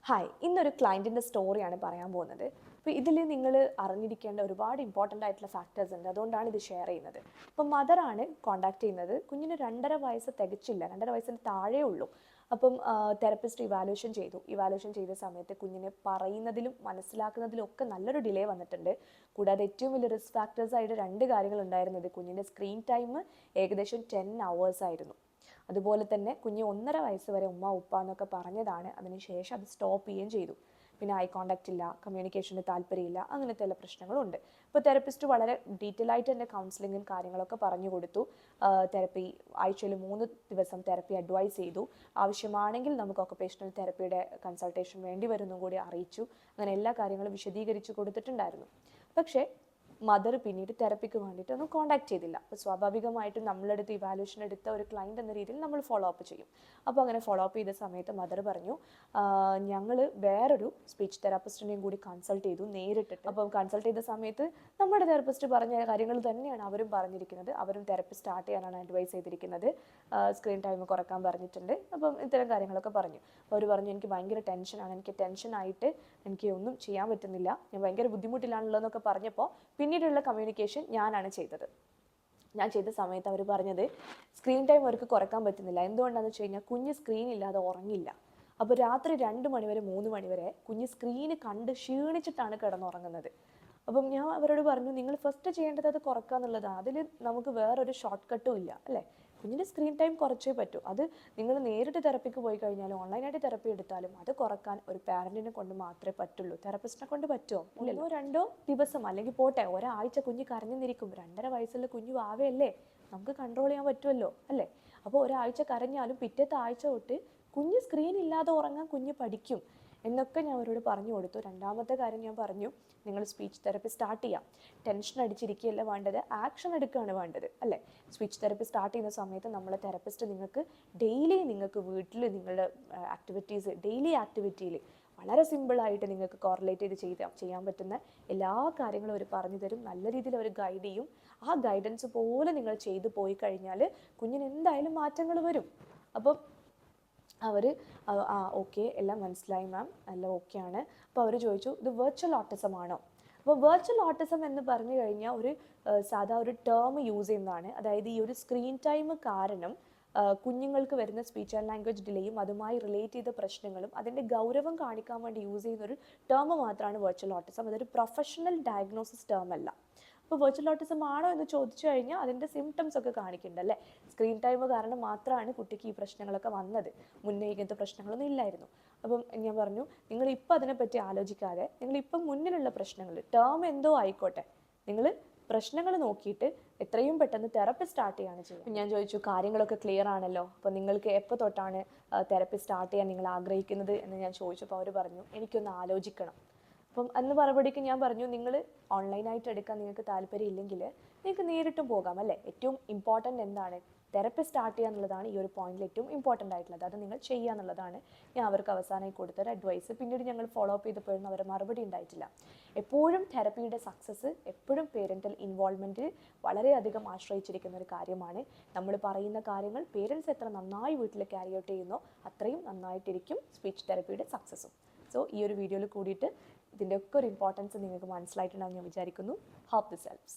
Hi, ഇന്നൊരു ക്ലയൻറ്റിൻ്റെ സ്റ്റോറിയാണ് പറയാൻ പോകുന്നത്. അപ്പോൾ ഇതിൽ നിങ്ങൾ അറിഞ്ഞിരിക്കേണ്ട ഒരുപാട് ഇമ്പോർട്ടൻ്റ് ആയിട്ടുള്ള ഫാക്ടേഴ്സ് ഉണ്ട്. അതുകൊണ്ടാണ് ഇത് ഷെയർ ചെയ്യുന്നത്. അപ്പോൾ മദറാണ് കോൺടാക്ട് ചെയ്യുന്നത്. കുഞ്ഞിന് 2.5 വയസ്സ് തികച്ചില്ല, 2.5 വയസ്സിന് താഴെ ഉള്ളൂ. അപ്പം തെറപ്പിസ്റ്റ് ഇവാലുവേഷൻ ചെയ്ത സമയത്ത് കുഞ്ഞിനെ പറയുന്നതിലും മനസ്സിലാക്കുന്നതിലും ഒക്കെ നല്ലൊരു ഡിലേ വന്നിട്ടുണ്ട്. കൂടാതെ ഏറ്റവും വലിയ റിസ്ക് ഫാക്ടേഴ്സായിട്ട് 2 കാര്യങ്ങൾ ഉണ്ടായിരുന്നത് കുഞ്ഞിൻ്റെ സ്ക്രീൻ ടൈം ഏകദേശം 10 hours ആയിരുന്നു. അതുപോലെ തന്നെ കുഞ്ഞ് 1.5 വയസ്സ് വരെ ഉമ്മ ഉപ്പ എന്നൊക്കെ പറഞ്ഞതാണ്. അതിനുശേഷം അത് സ്റ്റോപ്പ് ചെയ്യുകയും ചെയ്തു. പിന്നെ ഐ കോണ്ടാക്റ്റ് ഇല്ല, കമ്മ്യൂണിക്കേഷന് താല്പര്യമില്ല, അങ്ങനത്തെ എല്ലാ പ്രശ്നങ്ങളും ഉണ്ട്. ഇപ്പോൾ തെറപ്പിസ്റ്റ് വളരെ ഡീറ്റെയിൽ ആയിട്ട് തന്നെ കൗൺസിലിങ്ങും കാര്യങ്ങളൊക്കെ പറഞ്ഞു കൊടുത്തു. തെറപ്പി ആഴ്ചയിൽ 3 ദിവസം തെറപ്പി അഡ്വൈസ് ചെയ്തു. ആവശ്യമാണെങ്കിൽ നമുക്ക് ഒക്കുപേഷണൽ തെറപ്പിയുടെ കൺസൾട്ടേഷൻ വേണ്ടി വരുമെന്നും കൂടി അറിയിച്ചു. അങ്ങനെ എല്ലാ കാര്യങ്ങളും വിശദീകരിച്ച് കൊടുത്തിട്ടുണ്ടായിരുന്നു. പക്ഷേ മദർ പിന്നീട് തെറപ്പിക്ക് വേണ്ടിയിട്ടൊന്നും കോൺടാക്ട് ചെയ്തില്ല. അപ്പോൾ സ്വാഭാവികമായിട്ടും നമ്മളെടുത്ത് ഇവാലുവേഷൻ എടുത്ത ഒരു ക്ലയൻറ്റ് എന്ന രീതിയിൽ നമ്മൾ ഫോളോ അപ്പ് ചെയ്യും. അപ്പോൾ അങ്ങനെ ഫോളോ അപ്പ് ചെയ്ത സമയത്ത് മദർ പറഞ്ഞു, ഞങ്ങൾ വേറൊരു സ്പീച്ച് തെറാപ്പിസ്റ്റിനെയും കൂടി കൺസൾട്ട് ചെയ്തു നേരിട്ടിട്ട്. അപ്പം കൺസൾട്ട് ചെയ്ത സമയത്ത് നമ്മുടെ തെറപ്പിസ്റ്റ് പറഞ്ഞ കാര്യങ്ങൾ തന്നെയാണ് അവരും പറഞ്ഞിരിക്കുന്നത്. അവരും തെറപ്പി സ്റ്റാർട്ട് ചെയ്യാനാണ് അഡ്വൈസ് ചെയ്തിരിക്കുന്നത്. സ്ക്രീൻ ടൈം കുറക്കാൻ പറഞ്ഞിട്ടുണ്ട്. അപ്പം ഇത്തരം കാര്യങ്ങളൊക്കെ പറഞ്ഞു. അപ്പോൾ അവർ പറഞ്ഞു, എനിക്ക് ഭയങ്കര ടെൻഷനാണ്, എനിക്ക് ടെൻഷനായിട്ട് എനിക്ക് ഒന്നും ചെയ്യാൻ പറ്റുന്നില്ല, ഞാൻ ഭയങ്കര ബുദ്ധിമുട്ടിലാണല്ലോ എന്നൊക്കെ പറഞ്ഞപ്പോൾ പിന്നീടുള്ള കമ്മ്യൂണിക്കേഷൻ ഞാനാണ് ചെയ്തത്. ഞാൻ ചെയ്ത സമയത്ത് അവർ പറഞ്ഞത് സ്ക്രീൻ ടൈം അവർക്ക് കുറക്കാൻ പറ്റുന്നില്ല. എന്തുകൊണ്ടാണെന്ന് വെച്ച് കഴിഞ്ഞാൽ കുഞ്ഞ് സ്ക്രീൻ ഇല്ലാതെ ഉറങ്ങില്ല. അപ്പോൾ രാത്രി 2 മണി വരെ 3 മണി വരെ കുഞ്ഞ് സ്ക്രീന് കണ്ട് ക്ഷീണിച്ചിട്ടാണ് കിടന്നുറങ്ങുന്നത്. അപ്പം ഞാൻ അവരോട് പറഞ്ഞു, നിങ്ങൾ ഫസ്റ്റ് ചെയ്യേണ്ടത് അത് കുറക്കുക എന്നുള്ളതാണ്. അതിൽ നമുക്ക് വേറൊരു ഷോർട്ട് കട്ടും ഇല്ല അല്ലേ. കുഞ്ഞിൻ്റെ സ്ക്രീൻ ടൈം കുറച്ചേ പറ്റൂ. അത് നിങ്ങൾ നേരിട്ട് തെറപ്പിക്ക് പോയി കഴിഞ്ഞാലും ഓൺലൈനായിട്ട് തെറപ്പി എടുത്താലും അത് കുറക്കാൻ ഒരു പാരൻറ്റിനെ കൊണ്ട് മാത്രമേ പറ്റുള്ളൂ. തെറപ്പിസ്റ്റിനെ കൊണ്ട് പറ്റുമോ? 1-2 ദിവസം അല്ലെങ്കിൽ പോട്ടെ ഒരാഴ്ച കുഞ്ഞ് കരഞ്ഞെന്നിരിക്കും. 2.5 വയസ്സുള്ള കുഞ്ഞു ആവയല്ലേ, നമുക്ക് കൺട്രോൾ ചെയ്യാൻ പറ്റുമല്ലോ അല്ലേ. അപ്പോൾ ഒരാഴ്ച കരഞ്ഞാലും പിറ്റത്തെ ആഴ്ച തൊട്ട് കുഞ്ഞ് സ്ക്രീൻ ഇല്ലാതെ ഉറങ്ങാൻ കുഞ്ഞ് പഠിക്കും എന്നൊക്കെ ഞാൻ അവരോട് പറഞ്ഞു കൊടുത്തു. രണ്ടാമത്തെ കാര്യം ഞാൻ പറഞ്ഞു, നിങ്ങൾ സ്പീച്ച് തെറപ്പി സ്റ്റാർട്ട് ചെയ്യാം. ടെൻഷൻ അടിച്ചിരിക്കുകയല്ല വേണ്ടത്, ആക്ഷൻ എടുക്കുകയാണ് വേണ്ടത് അല്ലേ. സ്പീച്ച് തെറപ്പി സ്റ്റാർട്ട് ചെയ്യുന്ന സമയത്ത് നമ്മളെ തെറപ്പിസ്റ്റ് നിങ്ങൾക്ക് ഡെയിലി നിങ്ങൾക്ക് വീട്ടിൽ നിങ്ങളുടെ ആക്ടിവിറ്റീസ് ഡെയിലി ആക്ടിവിറ്റിയിൽ വളരെ സിമ്പിളായിട്ട് നിങ്ങൾക്ക് കോറിലേറ്റ് ചെയ്ത് ചെയ്യാൻ പറ്റുന്ന എല്ലാ കാര്യങ്ങളും അവർ പറഞ്ഞു തരും. നല്ല രീതിയിൽ അവർ ഗൈഡ് ചെയ്യും. ആ ഗൈഡൻസ് പോലെ നിങ്ങൾ ചെയ്തു പോയി കഴിഞ്ഞാൽ കുഞ്ഞിന് എന്തായാലും മാറ്റങ്ങൾ വരും. അപ്പം അവർ ഓക്കെ എല്ലാം മനസ്സിലായി മാം, എല്ലാം ഓക്കെയാണ്. അപ്പോൾ അവർ ചോദിച്ചു, ഇത് വെർച്വൽ ഓട്ടിസം ആണോ? അപ്പോൾ വെർച്വൽ ഓട്ടിസം എന്ന് പറഞ്ഞു കഴിഞ്ഞാൽ ഒരു സാധാ ഒരു ടേം യൂസ് ചെയ്യുന്നതാണ്. അതായത് ഈ ഒരു സ്ക്രീൻ ടൈം കാരണം കുഞ്ഞുങ്ങൾക്ക് വരുന്ന സ്പീച്ച് ആൻഡ് ലാംഗ്വേജ് ഡിലേയും അതുമായി റിലേറ്റ് ചെയ്ത പ്രശ്നങ്ങളും അതിൻ്റെ ഗൗരവം കാണിക്കാൻ വേണ്ടി യൂസ് ചെയ്യുന്ന ഒരു ടേം മാത്രമാണ് വെർച്വൽ ഓട്ടിസം. അതൊരു പ്രൊഫഷണൽ ഡയഗ്നോസിസ് ടേം അല്ല. അപ്പോൾ വെർച്വൽ ഓട്ടിസം ആണോ എന്ന് ചോദിച്ചു കഴിഞ്ഞാൽ അതിൻ്റെ സിംറ്റംസ് ഒക്കെ കാണിക്കുന്നുണ്ട് അല്ലേ. സ്ക്രീൻ ടൈം കാരണം മാത്രമാണ് കുട്ടിക്ക് ഈ പ്രശ്നങ്ങളൊക്കെ വന്നത്. മുന്നേ ഇങ്ങനത്തെ പ്രശ്നങ്ങളൊന്നും ഇല്ലായിരുന്നു. അപ്പം ഞാൻ പറഞ്ഞു, നിങ്ങളിപ്പോൾ അതിനെപ്പറ്റി ആലോചിക്കാതെ നിങ്ങളിപ്പം മുന്നിലുള്ള പ്രശ്നങ്ങൾ ടേം എന്തോ ആയിക്കോട്ടെ, നിങ്ങൾ പ്രശ്നങ്ങൾ നോക്കിയിട്ട് എത്രയും പെട്ടെന്ന് തെറപ്പി സ്റ്റാർട്ട് ചെയ്യാണ് ചെയ്യുക. ഞാൻ ചോദിച്ചു, കാര്യങ്ങളൊക്കെ ക്ലിയർ ആണല്ലോ, അപ്പോൾ നിങ്ങൾക്ക് എപ്പോൾ തൊട്ടാണ് തെറപ്പി സ്റ്റാർട്ട് ചെയ്യാൻ നിങ്ങൾ ആഗ്രഹിക്കുന്നത് എന്ന് ഞാൻ ചോദിച്ചപ്പോൾ അവർ പറഞ്ഞു, എനിക്കൊന്ന് ആലോചിക്കണം. അപ്പം അന്ന് മറുപടിക്ക് ഞാൻ പറഞ്ഞു, നിങ്ങൾ ഓൺലൈനായിട്ട് എടുക്കാൻ നിങ്ങൾക്ക് താല്പര്യം ഇല്ലെങ്കിൽ നിങ്ങൾക്ക് നേരിട്ടും പോകാം അല്ലേ. ഏറ്റവും ഇമ്പോർട്ടൻ്റ് എന്താണ്, തെറപ്പി സ്റ്റാർട്ട് ചെയ്യുക എന്നുള്ളതാണ് ഈ ഒരു പോയിന്റിൽ ഏറ്റവും ഇമ്പോർട്ടൻ്റ് ആയിട്ടുള്ളത്. അത് നിങ്ങൾ ചെയ്യുക എന്നുള്ളതാണ് ഞാൻ അവർക്ക് അവസാനമായി കൊടുത്തൊരു അഡ്വൈസ്. പിന്നീട് ഞങ്ങൾ ഫോളോ അപ്പ് ചെയ്തപ്പോഴൊന്നും അവരുടെ മറുപടി ഉണ്ടായിട്ടില്ല. എപ്പോഴും തെറപ്പിയുടെ സക്സസ് എപ്പോഴും പേരൻ്റൽ ഇൻവോൾവ്മെൻറ്റ് വളരെയധികം ആശ്രയിച്ചിരിക്കുന്ന ഒരു കാര്യമാണ്. നമ്മൾ പറയുന്ന കാര്യങ്ങൾ പേരൻസ് എത്ര നന്നായി വീട്ടിൽ ക്യാരി ഔട്ട് ചെയ്യുന്നോ അത്രയും നന്നായിട്ടിരിക്കും സ്പീച്ച് തെറപ്പിയുടെ സക്സസ്സും. സോ ഈ ഒരു വീഡിയോയിൽ കൂടിയിട്ട് ഇതിൻ്റെയൊക്കെ ഒരു ഇമ്പോർട്ടൻസ് നിങ്ങൾക്ക് മനസ്സിലായിട്ടുണ്ടാവും ഞാൻ വിചാരിക്കുന്നു. Hope this helps.